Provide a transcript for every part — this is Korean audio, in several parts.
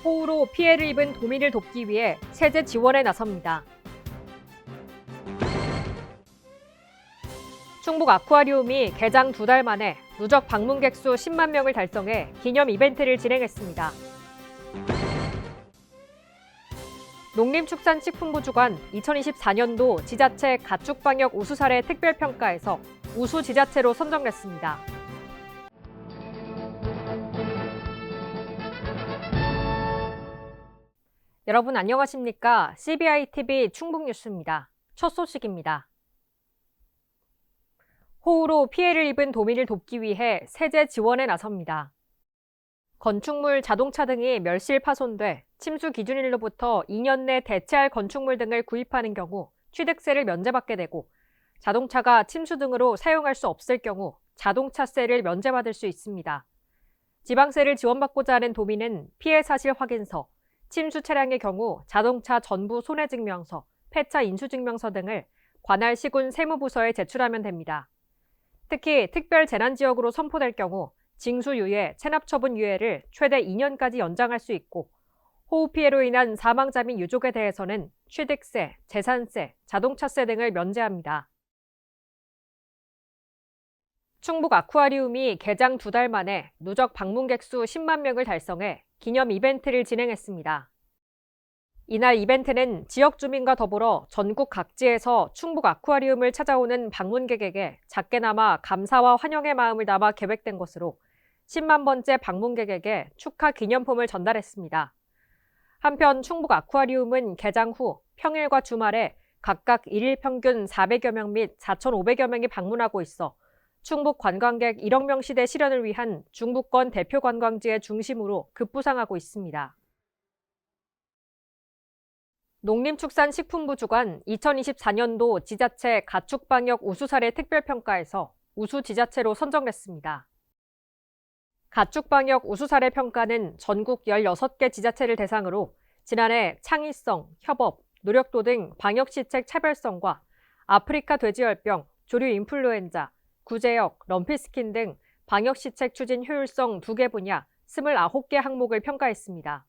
호우로 피해를 입은 도민을 돕기 위해 세제 지원에 나섭니다. 충북 아쿠아리움이 개장 2달 만에 누적 방문객 수 10만 명을 달성해 기념 이벤트를 진행했습니다. 농림축산식품부 주관 2024년도 지자체 가축방역 우수사례 특별평가에서 우수지자체로 선정됐습니다. 여러분 안녕하십니까? CBI-TV 충북뉴스입니다. 첫 소식입니다. 호우로 피해를 입은 도민을 돕기 위해 세제 지원에 나섭니다. 건축물, 자동차 등이 멸실 파손돼 침수 기준일로부터 2년 내 대체할 건축물 등을 구입하는 경우 취득세를 면제받게 되고 자동차가 침수 등으로 사용할 수 없을 경우 자동차세를 면제받을 수 있습니다. 지방세를 지원받고자 하는 도민은 피해 사실 확인서, 침수 차량의 경우 자동차 전부 손해증명서, 폐차 인수증명서 등을 관할 시군 세무부서에 제출하면 됩니다. 특히 특별 재난지역으로 선포될 경우 징수유예, 체납처분 유예를 최대 2년까지 연장할 수 있고 호우 피해로 인한 사망자 및 유족에 대해서는 취득세, 재산세, 자동차세 등을 면제합니다. 충북 아쿠아리움이 개장 2달 만에 누적 방문객 수 10만 명을 달성해 기념 이벤트를 진행했습니다. 이날 이벤트는 지역 주민과 더불어 전국 각지에서 충북 아쿠아리움을 찾아오는 방문객에게 작게나마 감사와 환영의 마음을 담아 계획된 것으로 10만 번째 방문객에게 축하 기념품을 전달했습니다. 한편 충북 아쿠아리움은 개장 후 평일과 주말에 각각 일일 평균 400여 명 및 4,500여 명이 방문하고 있어 충북 관광객 1억 명 시대 실현을 위한 중부권 대표 관광지의 중심으로 급부상하고 있습니다. 농림축산식품부 주관 2024년도 지자체 가축방역 우수사례 특별평가에서 우수지자체로 선정됐습니다. 가축방역 우수사례 평가는 전국 16개 지자체를 대상으로 지난해 창의성, 협업, 노력도 등 방역시책 차별성과 아프리카 돼지열병, 조류 인플루엔자, 구제역, 럼피스킨 등 방역시책 추진 효율성 2개 분야 29개 항목을 평가했습니다.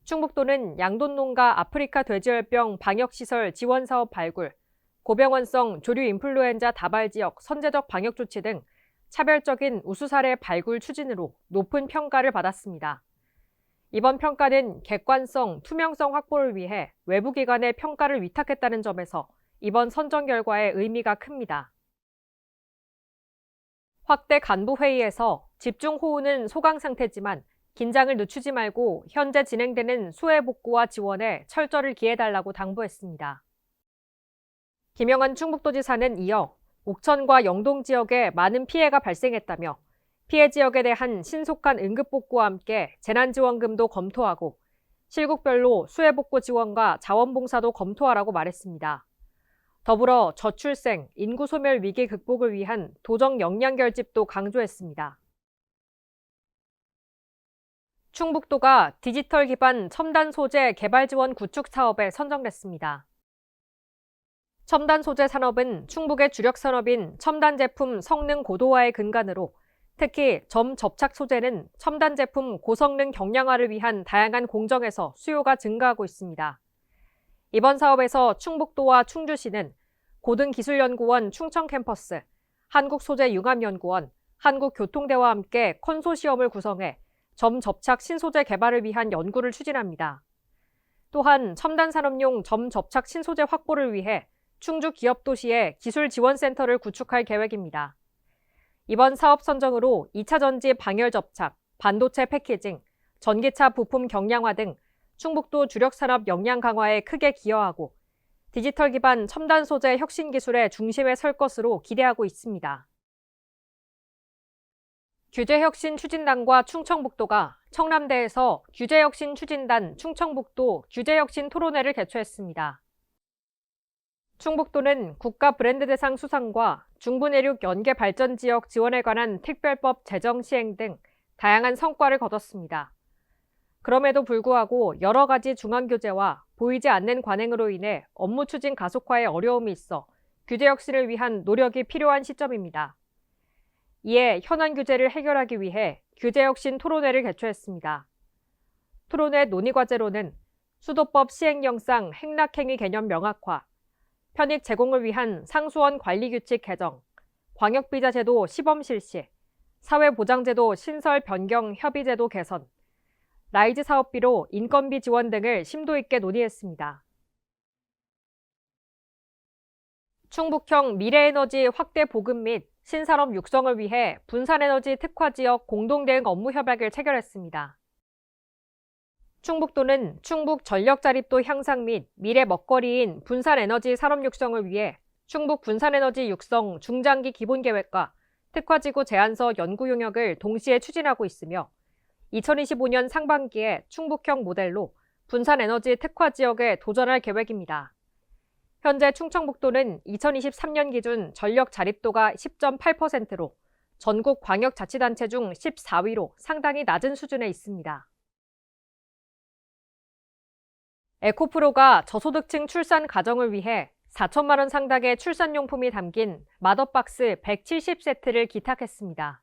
충북도는 양돈농가 아프리카 돼지열병 방역시설 지원사업 발굴, 고병원성 조류 인플루엔자 다발지역 선제적 방역조치 등 차별적인 우수사례 발굴 추진으로 높은 평가를 받았습니다. 이번 평가는 객관성, 투명성 확보를 위해 외부기관에 평가를 위탁했다는 점에서 이번 선정 결과에 의미가 큽니다. 확대 간부회의에서 집중호우는 소강 상태지만 긴장을 늦추지 말고 현재 진행되는 수해 복구와 지원에 철저를 기해달라고 당부했습니다. 김영환 충북도지사는 이어 옥천과 영동 지역에 많은 피해가 발생했다며 피해 지역에 대한 신속한 응급복구와 함께 재난지원금도 검토하고 실국별로 수해 복구 지원과 자원봉사도 검토하라고 말했습니다. 더불어 저출생, 인구 소멸 위기 극복을 위한 도정 역량 결집도 강조했습니다. 충북도가 디지털 기반 첨단 소재 개발 지원 구축 사업에 선정됐습니다. 첨단 소재 산업은 충북의 주력 산업인 첨단 제품 성능 고도화의 근간으로 특히 점 접착 소재는 첨단 제품 고성능 경량화를 위한 다양한 공정에서 수요가 증가하고 있습니다. 이번 사업에서 충북도와 충주시는 고등기술연구원 충청 캠퍼스, 한국소재융합연구원, 한국교통대와 함께 컨소시엄을 구성해 점 접착 신소재 개발을 위한 연구를 추진합니다. 또한 첨단 산업용 점 접착 신소재 확보를 위해 충주 기업도시에 기술지원센터를 구축할 계획입니다. 이번 사업 선정으로 2차 전지 방열 접착, 반도체 패키징, 전기차 부품 경량화 등 충북도 주력 산업 역량 강화에 크게 기여하고 디지털 기반 첨단 소재 혁신 기술의 중심에 설 것으로 기대하고 있습니다. 규제혁신 추진단과 충청북도가 청남대에서 규제혁신 추진단 충청북도 규제혁신 토론회를 개최했습니다. 충북도는 국가 브랜드 대상 수상과 중부내륙 연계 발전 지역 지원에 관한 특별법 제정 시행 등 다양한 성과를 거뒀습니다. 그럼에도 불구하고 여러 가지 중앙교재와 보이지 않는 관행으로 인해 업무 추진 가속화에 어려움이 있어 규제 혁신을 위한 노력이 필요한 시점입니다. 이에 현안 규제를 해결하기 위해 규제혁신 토론회를 개최했습니다. 토론회 논의과제로는 수도법 시행령상 행락행위 개념 명확화, 편익 제공을 위한 상수원 관리규칙 개정, 광역비자제도 시범 실시, 사회보장제도 신설 변경 협의제도 개선, 라이즈 사업비로 인건비 지원 등을 심도 있게 논의했습니다. 충북형 미래에너지 확대 보급 및 신산업 육성을 위해 분산에너지 특화지역 공동대응 업무 협약을 체결했습니다. 충북도는 충북 전력자립도 향상 및 미래 먹거리인 분산에너지 산업 육성을 위해 충북 분산에너지 육성 중장기 기본계획과 특화지구 제안서 연구 용역을 동시에 추진하고 있으며 2025년 상반기에 충북형 모델로 분산에너지 특화지역에 도전할 계획입니다. 현재 충청북도는 2023년 기준 전력 자립도가 10.8%로 전국 광역자치단체 중 14위로 상당히 낮은 수준에 있습니다. 에코프로가 저소득층 출산 가정을 위해 4천만 원 상당의 출산용품이 담긴 맏업박스 170세트를 기탁했습니다.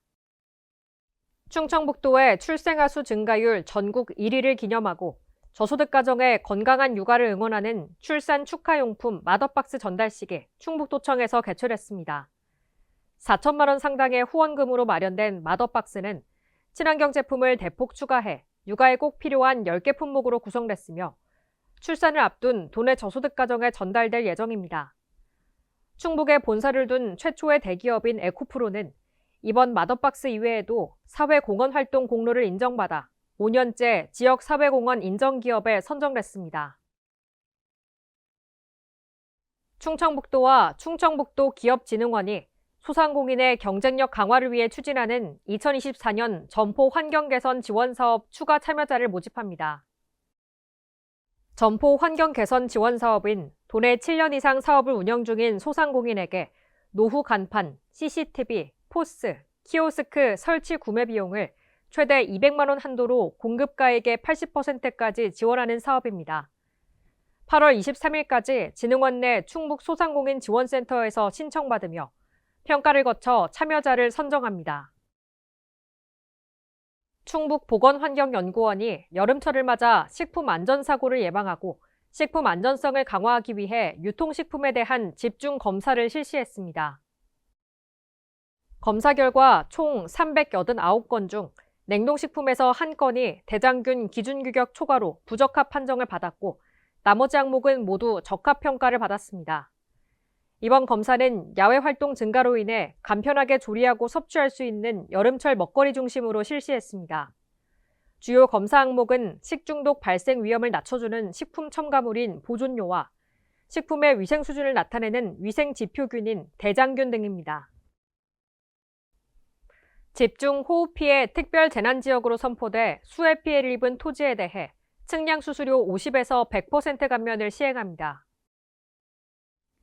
충청북도의 출생아 수 증가율 전국 1위를 기념하고 저소득 가정의 건강한 육아를 응원하는 출산 축하용품 맏업박스 전달식이 충북도청에서 개최했습니다. 4천만 원 상당의 후원금으로 마련된 맏업박스는 친환경 제품을 대폭 추가해 육아에 꼭 필요한 10개 품목으로 구성됐으며 출산을 앞둔 도내 저소득 가정에 전달될 예정입니다. 충북에 본사를 둔 최초의 대기업인 에코프로는 이번 맏업박스 이외에도 사회공헌 활동 공로를 인정받아 5년째 지역 사회공헌 인정기업에 선정됐습니다. 충청북도와 충청북도 기업진흥원이 소상공인의 경쟁력 강화를 위해 추진하는 2024년 점포 환경개선 지원사업 추가 참여자를 모집합니다. 점포 환경개선 지원사업인 도내 7년 이상 사업을 운영 중인 소상공인에게 노후 간판, CCTV, 포스, 키오스크 설치 구매 비용을 최대 200만 원 한도로 공급가액의 80%까지 지원하는 사업입니다. 8월 23일까지 진흥원 내 충북 소상공인 지원센터에서 신청받으며 평가를 거쳐 참여자를 선정합니다. 충북보건환경연구원이 여름철을 맞아 식품 안전사고를 예방하고 식품 안전성을 강화하기 위해 유통식품에 대한 집중 검사를 실시했습니다. 검사 결과 총 389건 중 냉동식품에서 1건이 대장균 기준규격 초과로 부적합 판정을 받았고 나머지 항목은 모두 적합평가를 받았습니다. 이번 검사는 야외 활동 증가로 인해 간편하게 조리하고 섭취할 수 있는 여름철 먹거리 중심으로 실시했습니다. 주요 검사 항목은 식중독 발생 위험을 낮춰주는 식품 첨가물인 보존료와 식품의 위생 수준을 나타내는 위생 지표균인 대장균 등입니다. 집중 호우 피해 특별 재난 지역으로 선포돼 수해 피해를 입은 토지에 대해 측량 수수료 50에서 100% 감면을 시행합니다.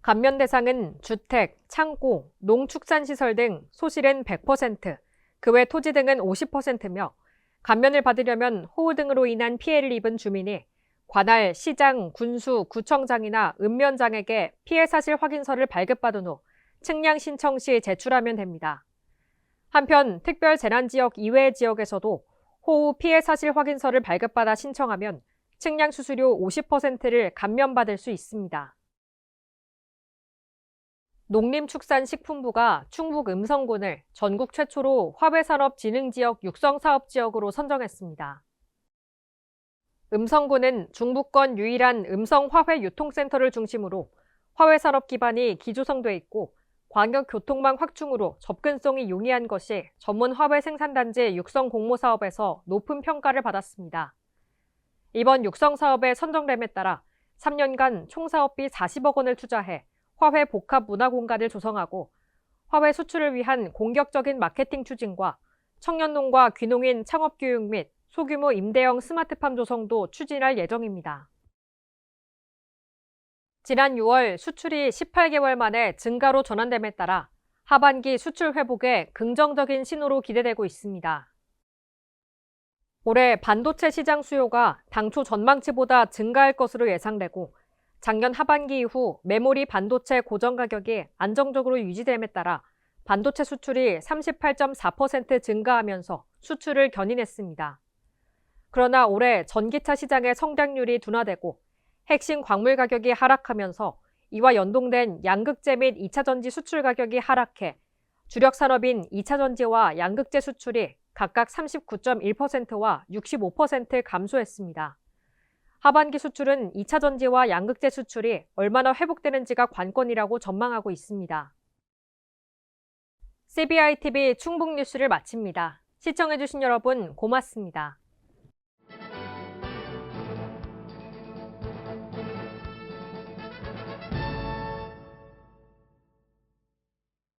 감면 대상은 주택, 창고, 농축산시설 등 소실은 100%, 그 외 토지 등은 50%며 감면을 받으려면 호우 등으로 인한 피해를 입은 주민이 관할, 시장, 군수, 구청장이나 읍면장에게 피해 사실 확인서를 발급받은 후 측량 신청 시 제출하면 됩니다. 한편 특별 재난지역 이외의 지역에서도 호우 피해 사실 확인서를 발급받아 신청하면 측량 수수료 50%를 감면받을 수 있습니다. 농림축산식품부가 충북 음성군을 전국 최초로 화훼산업진흥지역 육성사업지역으로 선정했습니다. 음성군은 중부권 유일한 음성화훼 유통센터를 중심으로 화훼산업 기반이 기조성돼 있고 광역교통망 확충으로 접근성이 용이한 것이 전문 화훼 생산단지 육성 공모사업에서 높은 평가를 받았습니다. 이번 육성사업에 선정됨에 따라 3년간 총 사업비 40억 원을 투자해 화훼 복합 문화공간을 조성하고 화훼 수출을 위한 공격적인 마케팅 추진과 청년농과 귀농인 창업교육 및 소규모 임대형 스마트팜 조성도 추진할 예정입니다. 지난 6월 수출이 18개월 만에 증가로 전환됨에 따라 하반기 수출 회복에 긍정적인 신호로 기대되고 있습니다. 올해 반도체 시장 수요가 당초 전망치보다 증가할 것으로 예상되고 작년 하반기 이후 메모리 반도체 고정 가격이 안정적으로 유지됨에 따라 반도체 수출이 38.4% 증가하면서 수출을 견인했습니다. 그러나 올해 전기차 시장의 성장률이 둔화되고 핵심 광물 가격이 하락하면서 이와 연동된 양극재 및 2차 전지 수출 가격이 하락해 주력 산업인 2차 전지와 양극재 수출이 각각 39.1%와 65% 감소했습니다. 하반기 수출은 2차 전지와 양극재 수출이 얼마나 회복되는지가 관건이라고 전망하고 있습니다. CBI TV 충북 뉴스를 마칩니다. 시청해주신 여러분 고맙습니다.